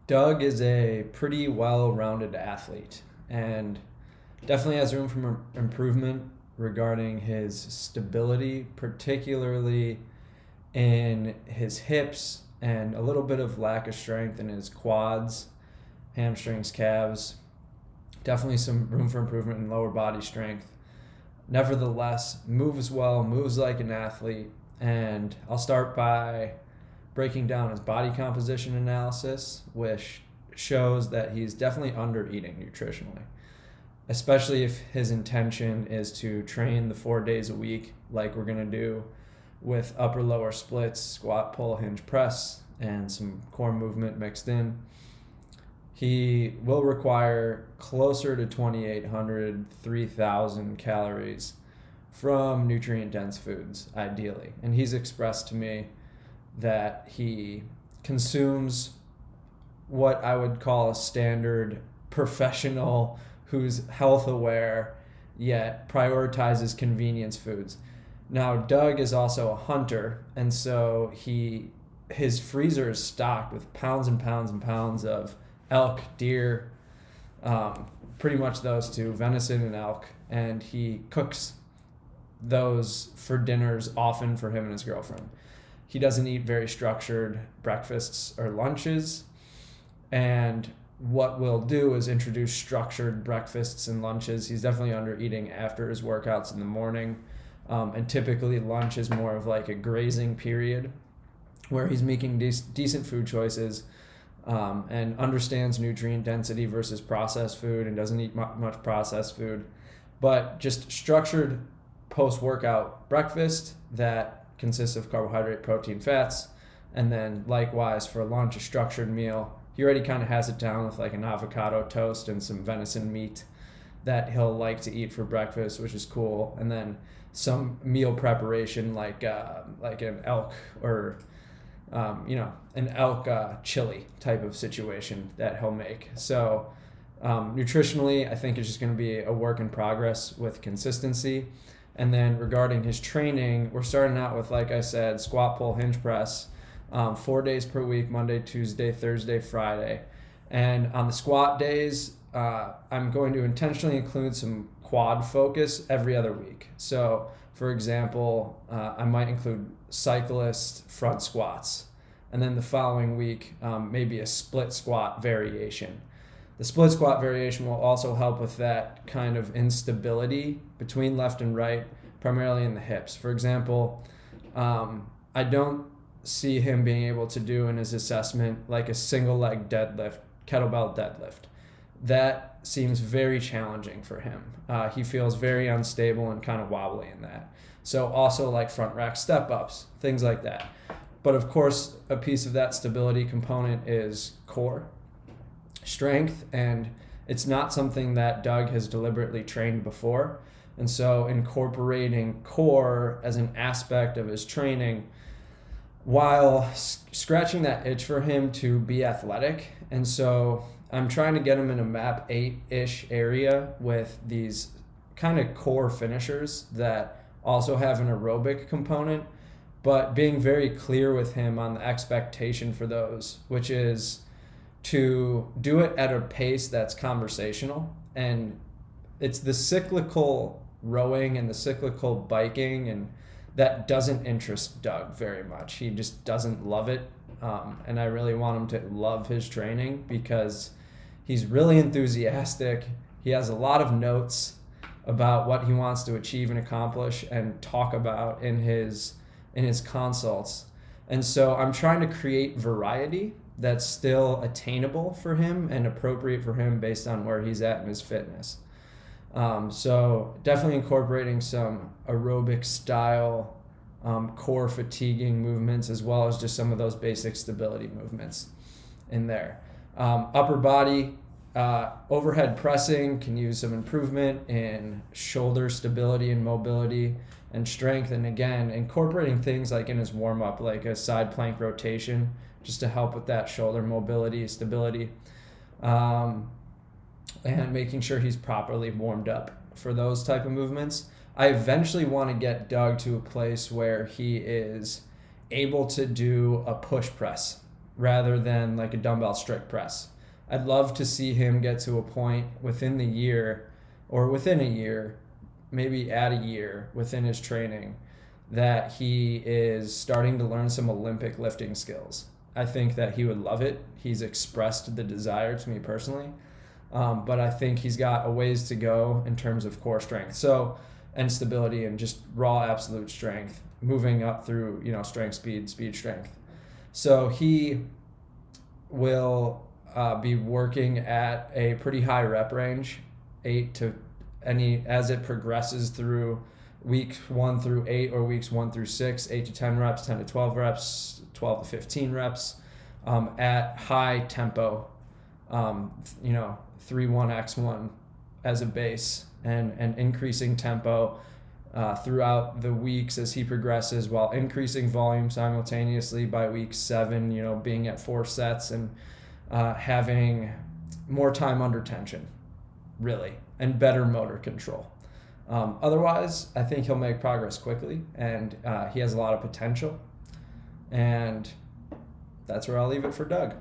Doug is a pretty well-rounded athlete and definitely has room for improvement regarding his stability, particularly in his hips and a little bit of lack of strength in his quads, hamstrings, calves. Definitely some room for improvement in lower body strength. Nevertheless, moves well, moves like an athlete, and I'll start by breaking down his body composition analysis, which shows that he's definitely under eating nutritionally, especially if his intention is to train the 4 days a week, like we're going to do with upper lower splits, squat, pull, hinge, press, and some core movement mixed in. He will require closer to 2,800, 3,000 calories from nutrient dense foods, ideally. And he's expressed to me that he consumes what I would call a standard professional who's health aware yet prioritizes convenience foods. Now, Doug is also a hunter, and so his freezer is stocked with pounds and pounds and pounds of elk, deer, pretty much those two, venison and elk, and he cooks those for dinners often for him and his girlfriend. He doesn't eat very structured breakfasts or lunches, and what we'll do is introduce structured breakfasts and lunches. He's definitely under eating after his workouts in the morning, and typically lunch is more of like a grazing period where he's making decent food choices, and understands nutrient density versus processed food and doesn't eat much processed food, but just structured post-workout breakfast that consists of carbohydrate, protein, fats, and then likewise for lunch, a structured meal. He already kind of has it down with like an avocado toast and some venison meat that he'll like to eat for breakfast, which is cool. And then some meal preparation like an elk or an elk chili type of situation that he'll make. So nutritionally, I think it's just going to be a work in progress with consistency. And then regarding his training, we're starting out with, like I said, squat, pull, hinge, press, 4 days per week, Monday, Tuesday, Thursday, Friday. And on the squat days, I'm going to intentionally include some quad focus every other week. So, for example, I might include cyclist front squats. And then the following week, maybe a split squat variation. The split squat variation will also help with that kind of instability between left and right, primarily in the hips. For example, I don't see him being able to do in his assessment like a single leg deadlift, kettlebell deadlift. That seems very challenging for him. He feels very unstable and kind of wobbly in that. So also like front rack step ups, things like that. But of course, a piece of that stability component is core strength, and it's not something that Doug has deliberately trained before. And so incorporating core as an aspect of his training while scratching that itch for him to be athletic. And so I'm trying to get him in a map 8-ish area with these kind of core finishers that also have an aerobic component, but being very clear with him on the expectation for those, which is to do it at a pace that's conversational. And it's the cyclical rowing and the cyclical biking, and that doesn't interest Doug very much. He just doesn't love it. And I really want him to love his training because he's really enthusiastic. He has a lot of notes about what he wants to achieve and accomplish and talk about in his consults. And so I'm trying to create variety that's still attainable for him and appropriate for him based on where he's at in his fitness. So definitely incorporating some aerobic style core fatiguing movements, as well as just some of those basic stability movements in there. Upper body, overhead pressing can use some improvement in shoulder stability and mobility and strength. And again, incorporating things like in his warm-up, like a side plank rotation, just to help with that shoulder mobility, stability, and making sure he's properly warmed up for those type of movements. I eventually want to get Doug to a place where he is able to do a push press rather than like a dumbbell strict press. I'd love to see him get to a point within the year or within a year, maybe at a year within his training, that he is starting to learn some Olympic lifting skills. I think that he would love it. He's expressed the desire to me personally, but I think he's got a ways to go in terms of core strength, and stability and just raw absolute strength, moving up through strength, speed, strength. So he will be working at a pretty high rep range, as it progresses through weeks 1 through 8 or weeks 1 through 6, 8 to 10 reps, 10 to 12 reps, 12 to 15 reps, at high tempo, 3-1-X1 as a base, and increasing tempo throughout the weeks as he progresses, while increasing volume simultaneously by week 7, being at 4 sets and having more time under tension, really, and better motor control. Otherwise, I think he'll make progress quickly, and he has a lot of potential. And that's where I'll leave it for Doug.